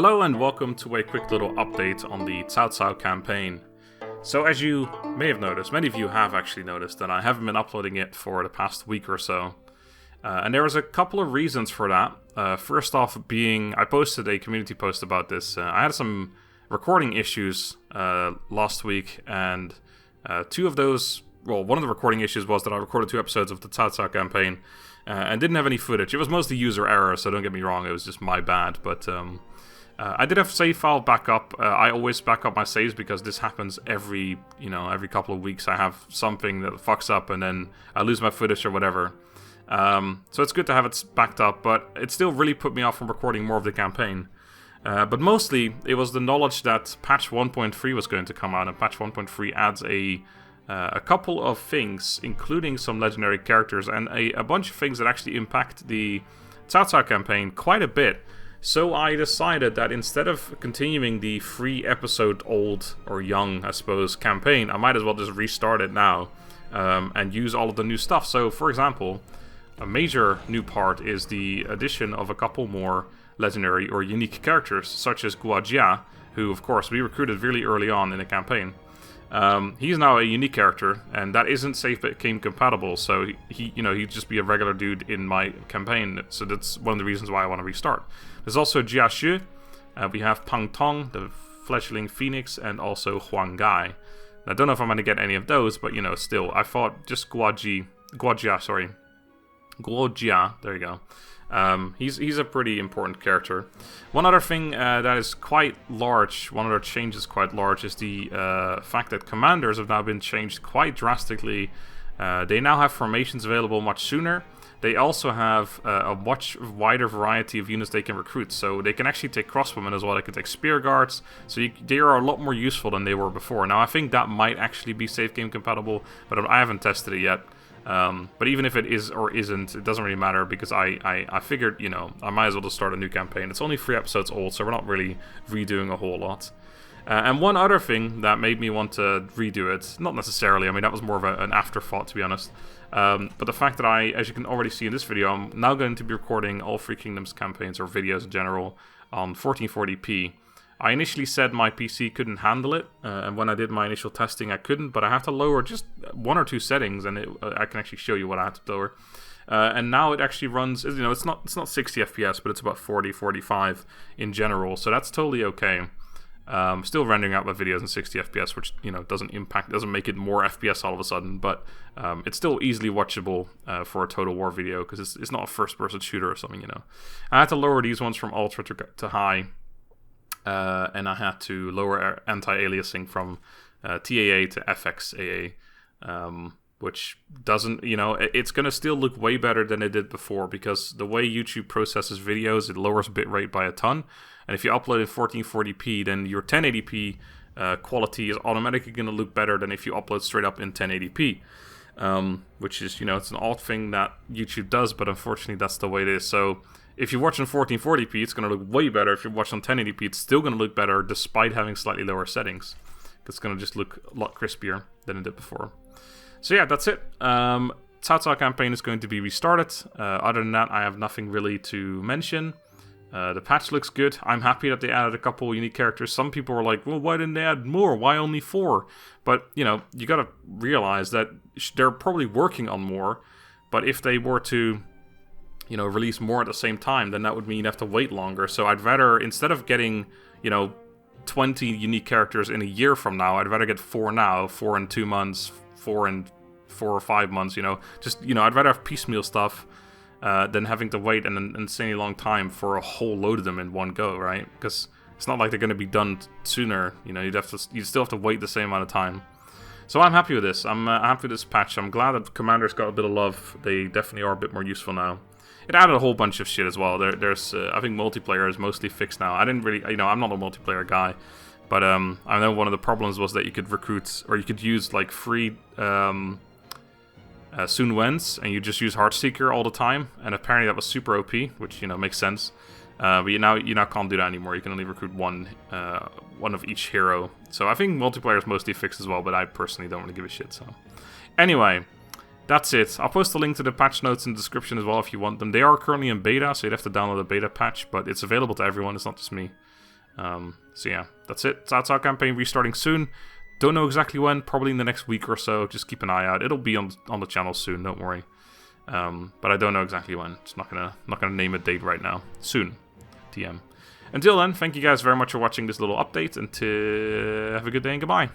Hello and welcome to a quick little update on the Cao Cao campaign. So as you may have noticed, many of you have actually noticed that I haven't been uploading it for the past week or so. And there was a couple of reasons for that. First off being, I posted a community post about this. I had some recording issues last week, and two of those, well, one of the recording issues was that I recorded 2 episodes of the Cao Cao campaign and didn't have any footage. It was mostly user error, so don't get me wrong, it was just my bad, but I did have save file backup. I always back up my saves because this happens every couple of weeks. I have something that fucks up and then I lose my footage or whatever. So it's good to have it backed up, but it still really put me off from recording more of the campaign. But mostly, it was the knowledge that patch 1.3 was going to come out, and patch 1.3 adds a couple of things, including some legendary characters, and a bunch of things that actually impact the Cao Cao campaign quite a bit. So I decided that instead of continuing the 3 episode old, or young, I suppose, campaign, I might as well just restart it now and use all of the new stuff. So, for example, a major new part is the addition of a couple more legendary or unique characters, such as Guojia, who, of course, we recruited really early on in the campaign. He's now a unique character, and that isn't safe but game compatible, so he'd just be a regular dude in my campaign, so that's one of the reasons why I want to restart. There's also Jia Xue, we have Pang Tong, the fledgling phoenix, and also Huang Gai. I don't know if I'm going to get any of those, but still, I thought just Guojia, there you go. He's a pretty important character. One other thing that is quite large, one other change is quite large, is the fact that commanders have now been changed quite drastically. They now have formations available much sooner. They also have a much wider variety of units they can recruit, so they can actually take crossbowmen as well. They can take spear guards, so they are a lot more useful than they were before. Now I think that might actually be safe game compatible, but I haven't tested it yet. But even if it is or isn't, it doesn't really matter, because I figured, I might as well just start a new campaign. It's only 3 episodes old, so we're not really redoing a whole lot. And one other thing that made me want to redo it, not necessarily, I mean, that was more of an afterthought, to be honest. But the fact that as you can already see in this video, I'm now going to be recording all 3 Kingdoms campaigns, or videos in general, on 1440p. I initially said my PC couldn't handle it, and when I did my initial testing I couldn't, but I have to lower just 1 or 2 settings, and I can actually show you what I had to lower. And now it actually runs, it's not 60 FPS, but it's about 40, 45 in general, so that's totally okay. Still rendering out my videos in 60 FPS, which doesn't make it more FPS all of a sudden, but it's still easily watchable for a Total War video, because it's not a first-person shooter or something. I had to lower these ones from ultra to high. And I had to lower anti-aliasing from TAA to FXAA, which doesn't, it's going to still look way better than it did before, because the way YouTube processes videos, it lowers bitrate by a ton, and if you upload in 1440p, then your 1080p quality is automatically going to look better than if you upload straight up in 1080p, which is, it's an odd thing that YouTube does, but unfortunately that's the way it is. So if you watch on 1440p, it's going to look way better. If you watch on 1080p, it's still going to look better despite having slightly lower settings. It's going to just look a lot crispier than it did before. So yeah, that's it. Cao Cao campaign is going to be restarted. Other than that, I have nothing really to mention. The patch looks good. I'm happy that they added a couple unique characters. Some people were like, well, why didn't they add more? Why only 4? But, you got to realize that they're probably working on more. But if they were to release more at the same time, then that would mean you have to wait longer. So I'd rather, instead of getting, 20 unique characters in a year from now, I'd rather get 4 now, 4 in 2 months, 4 in 4 or 5 months, I'd rather have piecemeal stuff than having to wait an insanely long time for a whole load of them in one go, right? Because it's not like they're going to be done sooner, you'd still have to wait the same amount of time. So I'm happy with this. I'm happy with this patch. I'm glad that commanders got a bit of love. They definitely are a bit more useful now. It added a whole bunch of shit as well. There's I think multiplayer is mostly fixed now. I didn't really, I'm not a multiplayer guy, but I know one of the problems was that you could recruit, or you could use like free Sun Wens, and you just use Heartseeker all the time, and apparently that was super OP, which makes sense. But you now can't do that anymore. You can only recruit one of each hero. So I think multiplayer is mostly fixed as well, but I personally don't really give a shit. So anyway, that's it. I'll post a link to the patch notes in the description as well if you want them. They are currently in beta, so you'd have to download a beta patch, but it's available to everyone. It's not just me. So yeah, that's it. Cao Cao campaign restarting soon. Don't know exactly when, probably in the next week or so. Just keep an eye out. It'll be on the channel soon, don't worry. But I don't know exactly when. Just not gonna name a date right now. Soon. TM. Until then, thank you guys very much for watching this little update, and have a good day and goodbye.